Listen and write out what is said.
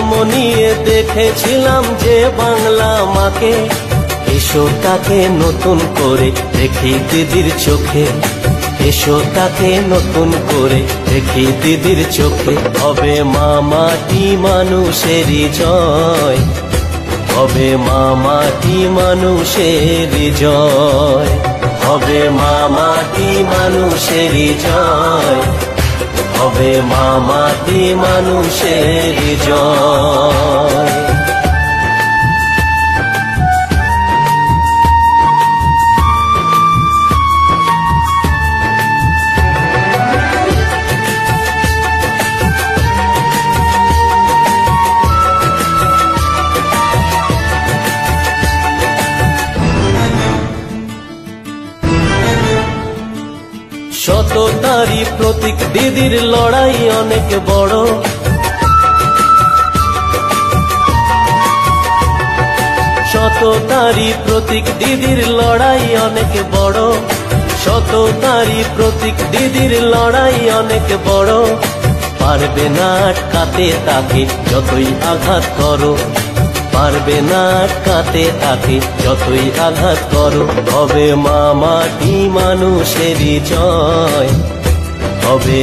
জন্ম নিয়ে দেখেছিলাম যে বাংলা মাকে, এসো তাকে নতুন করে দেখি দিদির চোখে, এসো তাকে নতুন করে দেখি দিদির চোখে। হবে মা মাটি মানুষেরই জয়, হবে মা মাটি মানুষেরই জয়, হবে মা মাটি মানুষেরই জয়, হবে মা মাটি মানুষেরই জয়। সততারই প্রতীক দিদির লড়াই অনেক বড়, সততারই প্রতীক দিদির লড়াই অনেক বড়, সততারই প্রতীক দিদির লড়াই অনেক বড়। পারবে না আটকাতে তাকে যতই আঘাত করো, পারবে না আটকাতে তাকে যতই আঘাত করো। হবে মা মাটি মানুষেরই জয়, হবে